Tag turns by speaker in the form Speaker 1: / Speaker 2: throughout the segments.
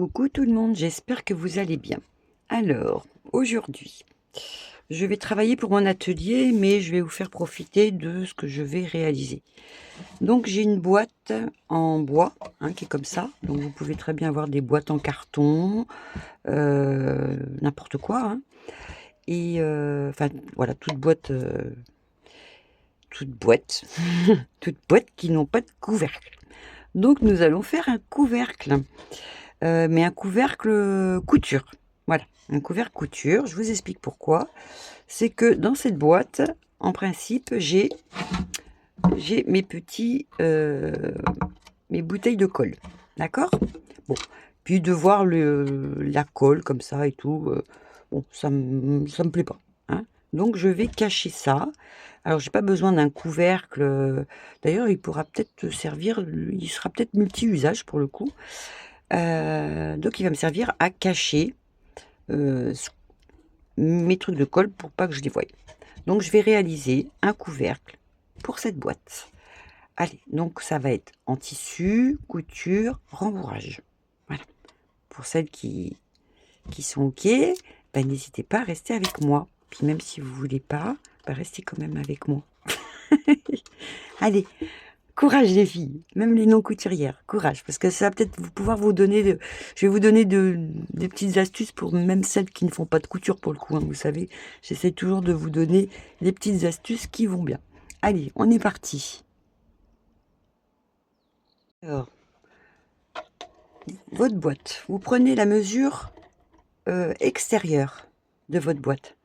Speaker 1: Coucou tout le monde, j'espère que vous allez bien. Alors, aujourd'hui, je vais travailler pour mon atelier, mais je vais vous faire profiter de ce que je vais réaliser. Donc, j'ai une boîte en bois, hein, qui est comme ça. Donc, vous pouvez très bien avoir des boîtes en carton, n'importe quoi, hein. Et, enfin, voilà, toute boîte, toute boîte qui n'ont pas de couvercle. Donc, nous allons faire un couvercle. Mais un couvercle couture. Voilà, un couvercle couture. Je vous explique pourquoi. C'est que dans cette boîte, en principe, j'ai mes mes bouteilles de colle. D'accord? Bon. Puis de voir la colle comme ça et tout, bon, ça me plaît pas, hein. Donc je vais cacher ça. Alors j'ai pas besoin d'un couvercle, d'ailleurs il pourra peut-être servir, il sera peut-être multi-usage pour le coup. Donc il va me servir à cacher, mes trucs de colle pour pas que je les voie. Donc je vais réaliser un couvercle pour cette boîte. Allez, donc ça va être en tissu, couture, rembourrage. Voilà. Pour celles qui sont OK, ben, n'hésitez pas à rester avec moi. Puis même si vous voulez pas, ben, restez quand même avec moi. Allez, courage les filles, même les non-couturières, courage, parce que ça va peut-être pouvoir vous donner, je vais vous donner des petites astuces pour même celles qui ne font pas de couture pour le coup, hein, vous savez, j'essaie toujours de vous donner des petites astuces qui vont bien. Allez, on est parti. Alors, votre boîte, vous prenez la mesure extérieure de votre boîte.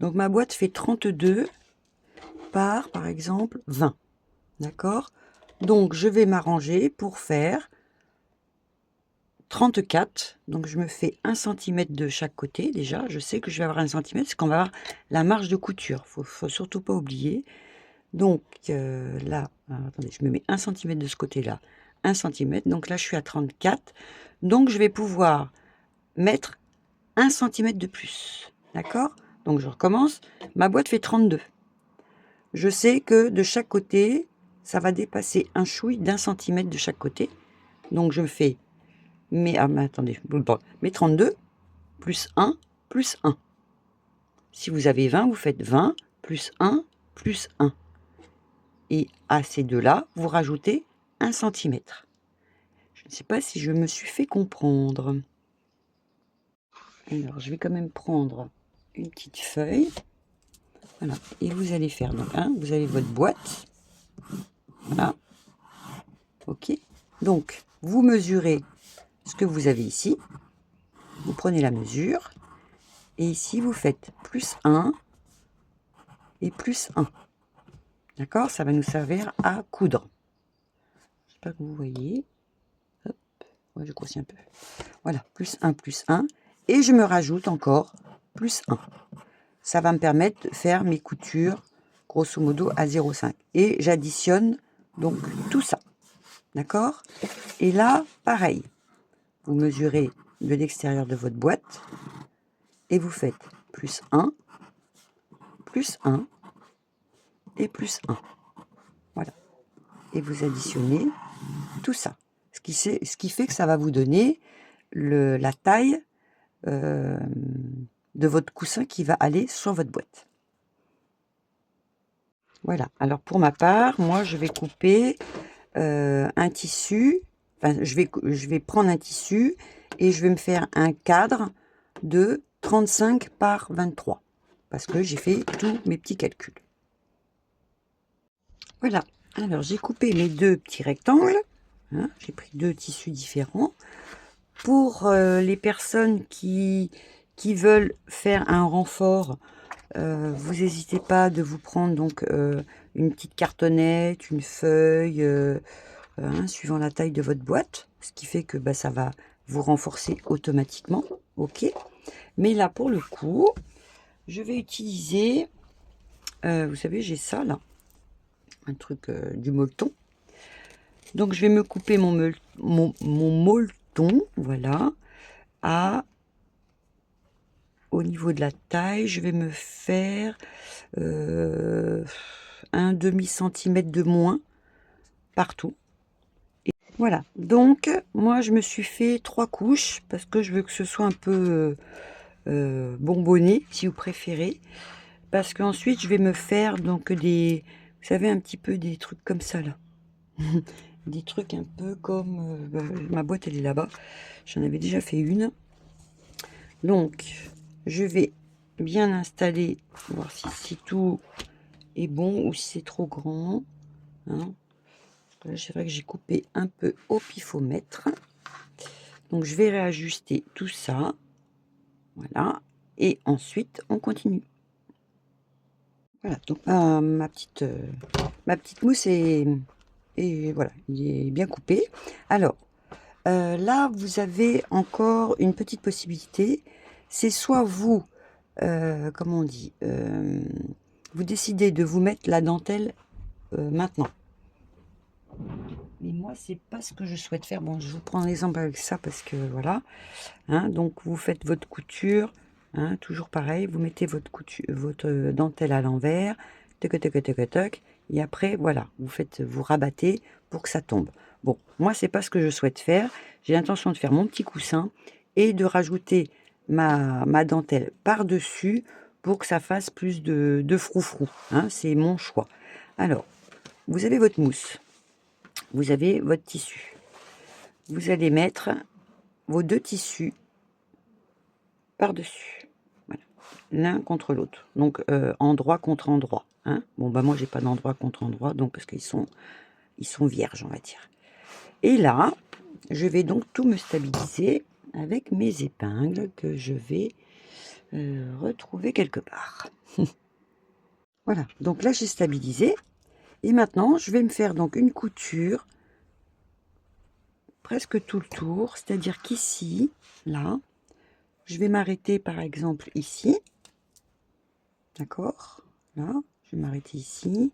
Speaker 1: Donc ma boîte fait 32 par exemple 20, d'accord? Donc je vais m'arranger pour faire 34, donc je me fais 1 cm de chaque côté. Déjà, je sais que je vais avoir 1 cm, parce qu'on va avoir la marge de couture. Faut surtout pas oublier. Donc là, alors, attendez, je me mets 1 cm de ce côté-là, 1 cm. Donc là, je suis à 34. Donc je vais pouvoir mettre 1 cm de plus. D'accord? Donc je recommence. Ma boîte fait 32. Je sais que de chaque côté, ça va dépasser un chouille d'1 cm de chaque côté. Donc je fais mais attendez, mais 32 plus 1 plus 1. Si vous avez 20, vous faites 20 plus 1 plus 1. Et à ces deux-là, vous rajoutez 1 cm. Je ne sais pas si je me suis fait comprendre. Alors, je vais quand même prendre une petite feuille. Voilà. Et vous allez faire, donc, hein, vous avez votre boîte. Voilà. OK. Donc, vous mesurez ce que vous avez ici. Vous prenez la mesure. Et ici, vous faites plus 1 et plus 1. D'accord? Ça va nous servir à coudre. J'espère que vous voyez. Hop. Ouais, je grossis un peu. Voilà, plus 1, plus 1. Et je me rajoute encore plus 1. Ça va me permettre de faire mes coutures, grosso modo, à 0,5. Et j'additionne donc tout ça. D'accord? Et là, pareil. Vous mesurez de l'extérieur de votre boîte. Et vous faites plus 1 et plus 1. Voilà. Et vous additionnez tout ça. Ce qui fait que ça va vous donner la taille de votre coussin qui va aller sur votre boîte. Voilà. Alors pour ma part, moi je vais couper un tissu. Enfin, je vais prendre un tissu et je vais me faire un cadre de 35 par 23 parce que j'ai fait tous mes petits calculs. Voilà. Alors j'ai coupé mes deux petits rectangles. Hein, j'ai pris deux tissus différents. Pour les personnes qui veulent faire un renfort, vous n'hésitez pas de vous prendre donc une petite cartonnette, une feuille, hein, suivant la taille de votre boîte, ce qui fait que bah, ça va vous renforcer automatiquement. OK. Mais là, pour le coup, je vais utiliser, vous savez, j'ai ça là, un truc du molleton. Donc je vais me couper mon molleton, voilà, au niveau de la taille, je vais me faire un demi centimètre de moins partout. Voilà, donc moi je me suis fait 3 couches parce que je veux que ce soit un peu bonbonné, si vous préférez. Parce qu'ensuite je vais me faire donc des, vous savez, un petit peu des trucs comme ça là. Des trucs un peu comme, ma boîte elle est là-bas. J'en avais déjà fait une. Donc je vais bien installer, voir si tout est bon ou si c'est trop grand. Hein. C'est vrai que j'ai coupé un peu au pifomètre. Donc je vais réajuster tout ça. Voilà. Et ensuite on continue. Voilà, donc ma petite mousse est voilà, il est bien coupé. Alors, là, vous avez encore une petite possibilité. C'est soit vous, comment on dit, vous décidez de vous mettre la dentelle maintenant. Mais moi, c'est pas ce que je souhaite faire. Bon, je vous prends l'exemple avec ça parce que voilà. Hein, donc, vous faites votre couture. Hein, toujours pareil, vous mettez votre dentelle à l'envers. Toc, toc, toc, toc. Et après, voilà, vous rabattez pour que ça tombe. Bon, moi, c'est pas ce que je souhaite faire. J'ai l'intention de faire mon petit coussin et de rajouter ma dentelle par-dessus pour que ça fasse plus de froufrou. Hein, c'est mon choix. Alors, vous avez votre mousse. Vous avez votre tissu. Vous allez mettre vos 2 tissus par-dessus. Voilà. L'un contre l'autre. Donc, endroit contre endroit. Hein. Bon, bah moi, j'ai pas d'endroit contre endroit, donc parce qu'ils sont vierges, on va dire. Et là, je vais donc tout me stabiliser avec mes épingles que je vais retrouver quelque part. Voilà. Donc là, j'ai stabilisé. Et maintenant, je vais me faire donc une couture presque tout le tour. C'est-à-dire qu'ici, là, je vais m'arrêter par exemple ici. D'accord? Là, je vais m'arrêter ici.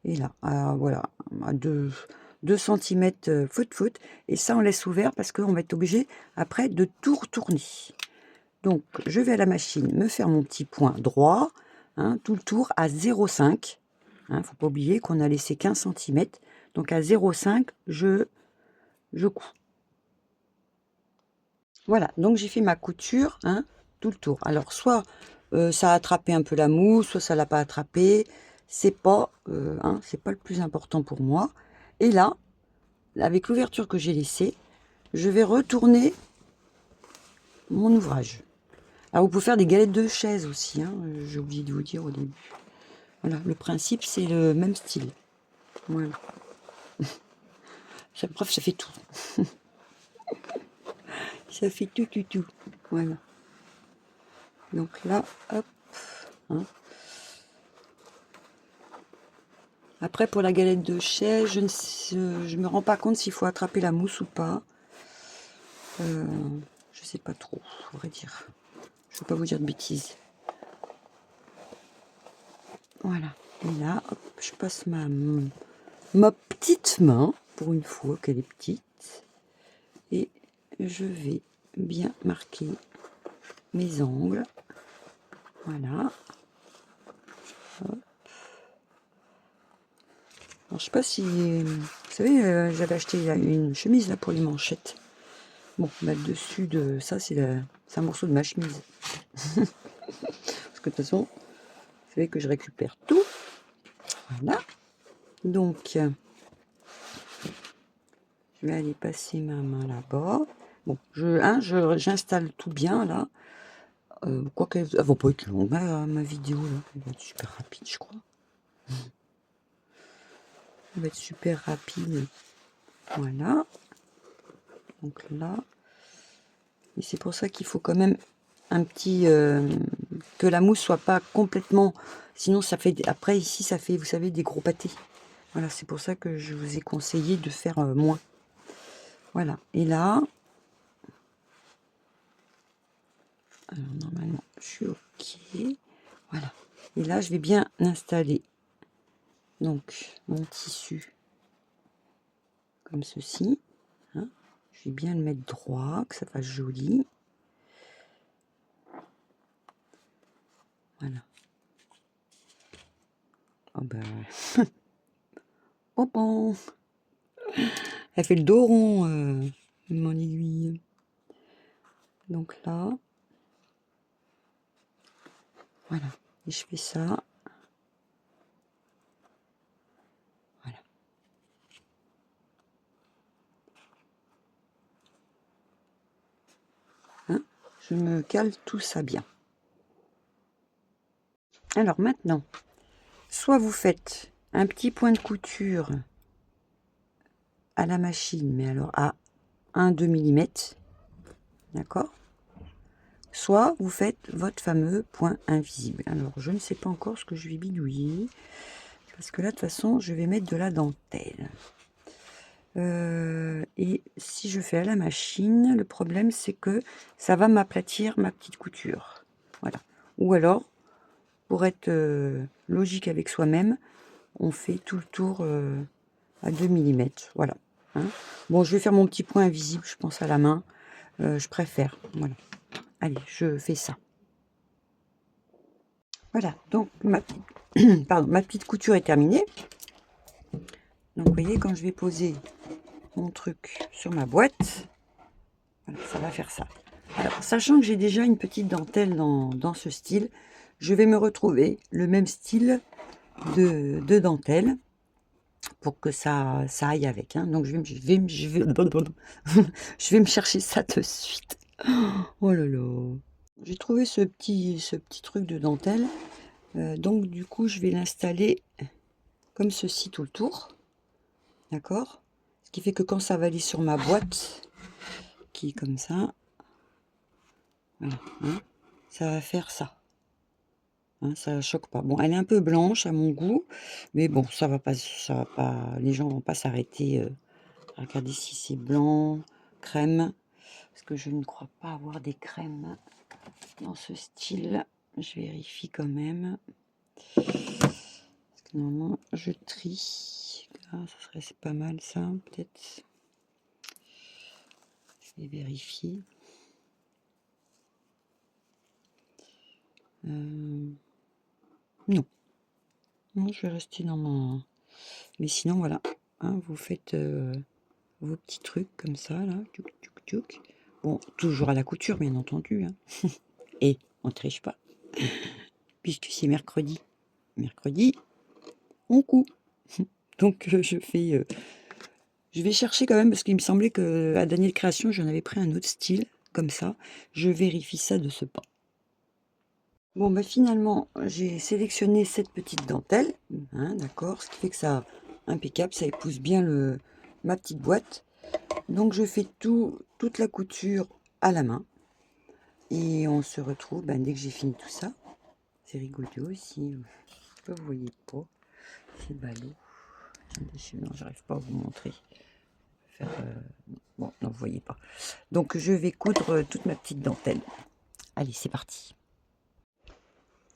Speaker 1: Et là, voilà, à 2 cm foot. Et ça, on laisse ouvert parce qu'on va être obligé après de tout retourner. Donc, je vais à la machine me faire mon petit point droit, hein, tout le tour à 0,5. Il ne faut pas oublier qu'on a laissé 15 cm. Donc, à 0,5, je couds. Voilà, donc j'ai fait ma couture, hein, tout le tour. Alors, soit ça a attrapé un peu la mousse, soit ça l'a pas attrapé. C'est pas le plus important pour moi. Et là, avec l'ouverture que j'ai laissée, je vais retourner mon ouvrage. Alors, vous pouvez faire des galettes de chaise aussi, hein, j'ai oublié de vous dire au début. Voilà, le principe, c'est le même style. Voilà. Bref, ça fait tout. Ça fait tout. Voilà. Donc là, hop. Hein. Après, pour la galette de chaise, je me rends pas compte s'il faut attraper la mousse ou pas. Je sais pas trop, à vrai dire. Je ne veux pas vous dire de bêtises. Voilà. Et là, hop, je passe ma petite main, pour une fois qu'elle est petite. Et je vais bien marquer mes angles. Voilà. Hop. Alors, je sais pas si... Vous savez, j'avais acheté une chemise là pour les manchettes. Bon, bah, dessus de ça, c'est un morceau de ma chemise. Parce que de toute façon, vous savez que je récupère tout. Voilà. Donc, je vais aller passer ma main là-bas. Bon, j'installe tout bien là. Quoique, elle va pas être longue, ma vidéo là. Elle va être super rapide, je crois. Elle va être super rapide. Voilà. Donc là. Et c'est pour ça qu'il faut quand même un petit... que la mousse soit pas complètement... Sinon, ça fait... Après, ici, ça fait, vous savez, des gros pâtés. Voilà, c'est pour ça que je vous ai conseillé de faire moins. Voilà. Et là... Alors, normalement, je suis OK. Voilà. Et là, je vais bien installer donc mon tissu comme ceci. Hein. Je vais bien le mettre droit, que ça fasse joli. Voilà. Oh ben... oh bon. Elle fait le dos rond, mon aiguille. Donc là, voilà. Et je fais ça. Voilà. Hein, je me cale tout ça bien. Alors maintenant, soit vous faites un petit point de couture à la machine, mais alors à 1-2 mm, d'accord? Soit vous faites votre fameux point invisible. Alors je ne sais pas encore ce que je vais bidouiller, parce que là de toute façon je vais mettre de la dentelle. Et si je fais à la machine, le problème c'est que ça va m'aplatir ma petite couture. Voilà. Ou alors, pour être logique avec soi-même, on fait tout le tour à 2 mm. Voilà. Hein. Bon, je vais faire mon petit point invisible, je pense à la main. Je préfère. Voilà. Allez, je fais ça. Voilà, donc ma petite couture est terminée. Donc vous voyez, quand je vais poser mon truc sur ma boîte, voilà, ça va faire ça. Alors, sachant que j'ai déjà une petite dentelle dans ce style, je vais me retrouver le même style de dentelle pour que ça aille avec. Hein. Donc je vais me chercher ça de suite. Oh là là. J'ai trouvé ce petit truc de dentelle. Donc du coup, je vais l'installer comme ceci tout le tour. D'accord? Ce qui fait que quand ça va aller sur ma boîte, qui est comme ça, voilà, hein, ça va faire ça. Hein, ça choque pas. Bon, elle est un peu blanche à mon goût, mais bon, ça va pas, les gens vont pas s'arrêter à regarder si c'est blanc, crème, parce que je ne crois pas avoir des crèmes dans ce style. Je vérifie quand même. Parce que normalement, je trie. Ah, c'est pas mal ça, peut-être. Je vais vérifier. Non. Non, je vais rester dans mon... Mais sinon, voilà. Hein, vous faites vos petits trucs comme ça, là. Tchouk, tchouk, tchouk. Bon, toujours à la couture, bien entendu. Hein. Et on ne triche pas. Puisque c'est mercredi. Mercredi, on coud. Donc, je fais... je vais chercher quand même, parce qu'il me semblait qu'à Daniel Création, j'en avais pris un autre style, comme ça. Je vérifie ça de ce pas. Bon, bah finalement, j'ai sélectionné cette petite dentelle, hein, d'accord, ce qui fait que ça, impeccable, ça épouse bien ma petite boîte. Donc je fais toute la couture à la main, et on se retrouve dès que j'ai fini tout ça. C'est rigolo aussi, vous voyez pas, c'est ballot. Non, j'arrive pas à vous montrer. Bon, non, vous voyez pas. Donc je vais coudre toute ma petite dentelle. Allez, c'est parti.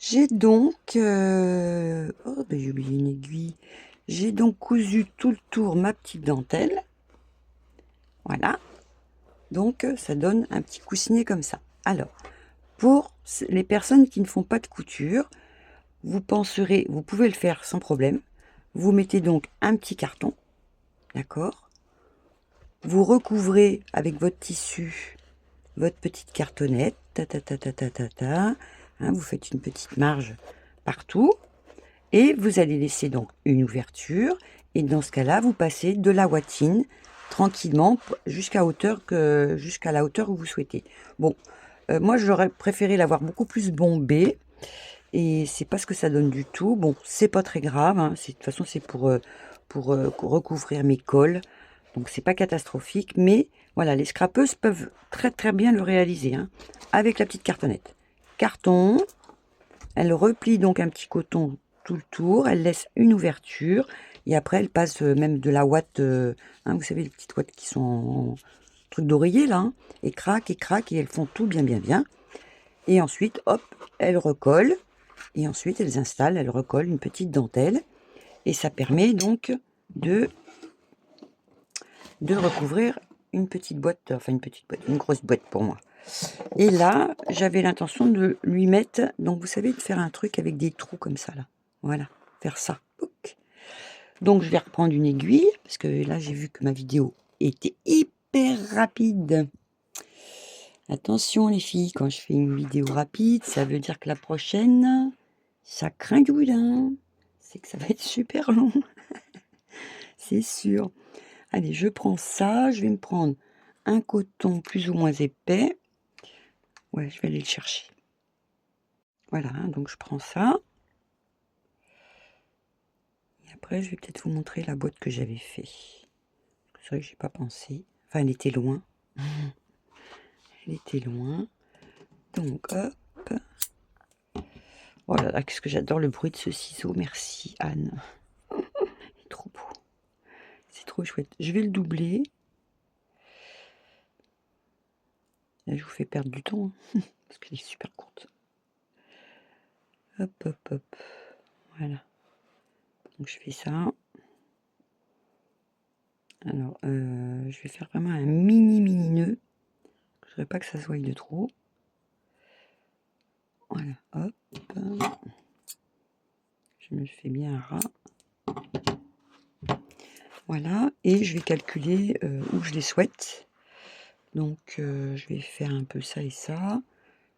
Speaker 1: J'ai donc... oh, j'ai oublié une aiguille. J'ai donc cousu tout le tour ma petite dentelle. Voilà. Donc, ça donne un petit coussinet comme ça. Alors, pour les personnes qui ne font pas de couture, vous pouvez le faire sans problème. Vous mettez donc un petit carton. D'accord? Vous recouvrez avec votre tissu votre petite cartonnette. Hein, vous faites une petite marge partout. Et vous allez laisser donc une ouverture. Et dans ce cas-là, vous passez de la watine tranquillement jusqu'à la hauteur où vous souhaitez. Bon, moi j'aurais préféré l'avoir beaucoup plus bombée. Et c'est pas ce que ça donne du tout. Bon, c'est pas très grave. Hein. De toute façon, c'est pour recouvrir mes cols. Donc c'est pas catastrophique. Mais voilà, les scrapeuses peuvent très très bien le réaliser. Hein, avec la petite cartonnette. Carton. Elle replie donc un petit coton tout le tour, elle laisse une ouverture et après elle passe même de la ouate, hein, vous savez les petites ouates qui sont en truc d'oreiller là, hein, et craque et elles font tout bien et ensuite hop, elles recollent et ensuite elles installent, elles recollent une petite dentelle et ça permet donc de recouvrir une petite boîte, enfin une grosse boîte pour moi. Et là, j'avais l'intention de lui mettre, donc vous savez, de faire un truc avec des trous comme ça, là. Voilà, faire ça. Donc je vais reprendre une aiguille, parce que là, j'ai vu que ma vidéo été hyper rapide. Attention les filles, quand je fais une vidéo rapide, ça veut dire que la prochaine, ça craint du boudin. C'est que ça va être super long. C'est sûr. Allez, je prends ça. Je vais me prendre un coton plus ou moins épais. Ouais, je vais aller le chercher. Voilà, donc je prends ça. Et après, je vais peut-être vous montrer la boîte que j'avais fait. C'est vrai que j'ai pas pensé. Enfin, elle était loin. Elle était loin. Donc, hop. Oh là là, qu'est-ce que j'adore le bruit de ce ciseau. Merci, Anne. Il est trop beau. C'est trop chouette. Je vais le doubler. Là, je vous fais perdre du temps. Parce qu'elle est super courte. Hop, hop, hop. Voilà. Donc, je fais ça. Alors, je vais faire vraiment un mini nœud. Je ne voudrais pas que ça se voie de trop. Voilà, hop. Je me fais bien un ras. Voilà, et je vais calculer où je les souhaite. Donc, je vais faire un peu ça et ça.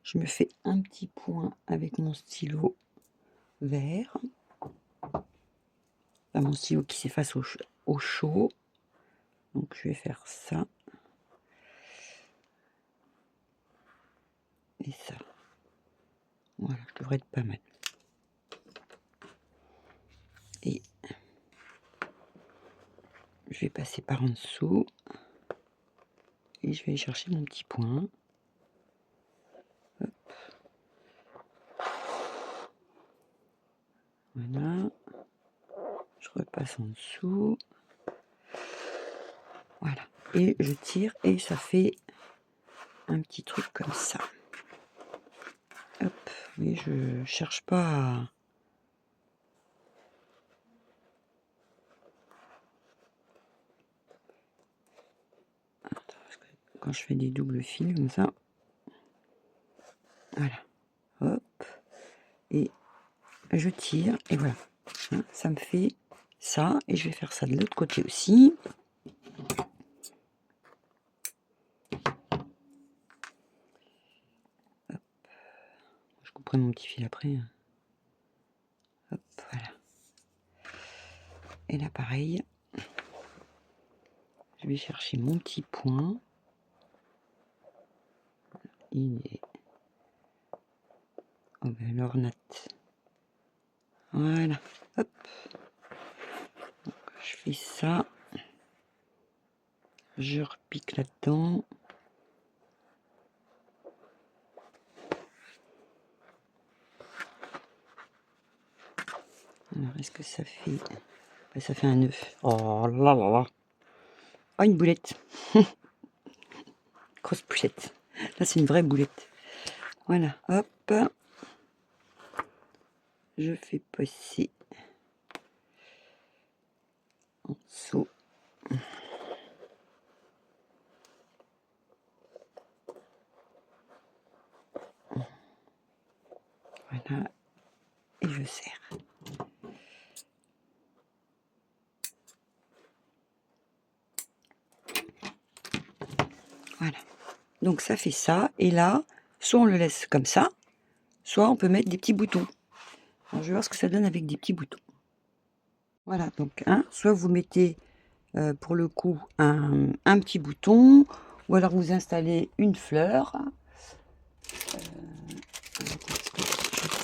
Speaker 1: Je me fais un petit point avec mon stylo vert. Enfin, mon stylo qui s'efface au chaud. Donc, je vais faire ça. Et ça. Voilà, je devrais être pas mal. Et je vais passer par en dessous. Et je vais aller chercher mon petit point. Hop. Voilà. Je repasse en dessous. Voilà. Et je tire et ça fait un petit truc comme ça. Hop. Oui, je cherche pas à... Attends, parce que quand je fais des doubles fils comme ça. Voilà. Hop. Et je tire. Et voilà. Hein, ça me fait ça. Et je vais faire ça de l'autre côté aussi. Hop. Je couperai mon petit fil après. Hop, voilà. Et là, pareil. Je vais chercher mon petit point. Il est... Oh ben l'ornate. Voilà. Hop. Donc, je fais ça. Je repique là-dedans. Alors, est-ce que ça fait... Ben, ça fait un œuf. Oh là là là. Oh, une boulette. Grosse boulette. Là, c'est une vraie boulette. Voilà, hop. Je fais passer en dessous. Voilà. Et je serre. Voilà. Donc, ça fait ça. Et là, soit on le laisse comme ça, soit on peut mettre des petits boutons. Alors, je vais voir ce que ça donne avec des petits boutons. Voilà, donc, soit vous mettez, pour le coup, un petit bouton, ou alors vous installez une fleur.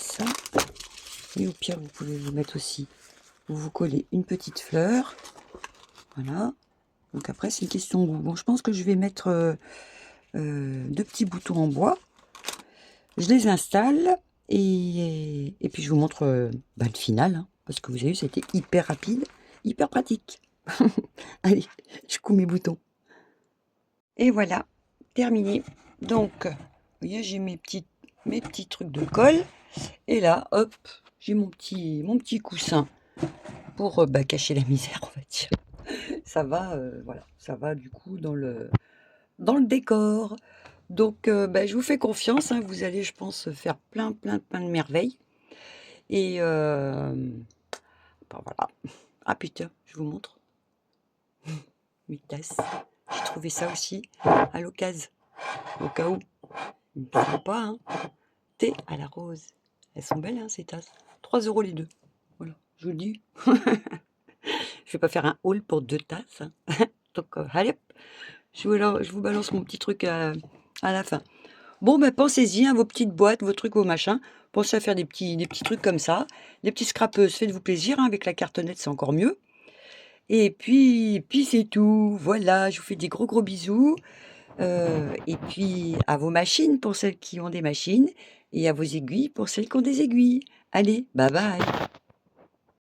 Speaker 1: Ça. Et au pire, vous pouvez vous mettre aussi, vous collez une petite fleur. Voilà. Donc après, c'est une question de goût. Bon, je pense que je vais mettre deux petits boutons en bois. Je les installe et puis je vous montre le final. Hein, parce que vous avez vu, c'était hyper rapide, hyper pratique. Allez, je couds mes boutons. Et voilà, terminé. Donc, vous voyez, j'ai mes petits trucs de colle. Et là, hop, j'ai mon petit coussin pour cacher la misère, on va dire. Ça va, voilà, ça va du coup dans le décor. Donc, je vous fais confiance. Hein, vous allez, je pense, faire plein de merveilles. Et voilà. Ah putain, je vous montre. 8 tasses. J'ai trouvé ça aussi à l'occasion, au cas où. Sympa, hein. Thé à la rose. Elles sont belles, hein, ces tasses. 3 € les deux. Voilà, je vous le dis. Je vais pas faire un haul pour 2 tasses. Hein. Donc, allez, hop, je vous balance mon petit truc à la fin. Bon, ben, pensez-y, hein, vos petites boîtes, vos trucs, vos machins. Pensez à faire des petits trucs comme ça. Des petits scrapeuses, faites-vous plaisir. Hein, avec la cartonnette, c'est encore mieux. Et puis c'est tout. Voilà, je vous fais des gros bisous. Et puis à vos machines pour celles qui ont des machines. Et à vos aiguilles pour celles qui ont des aiguilles. Allez, bye bye.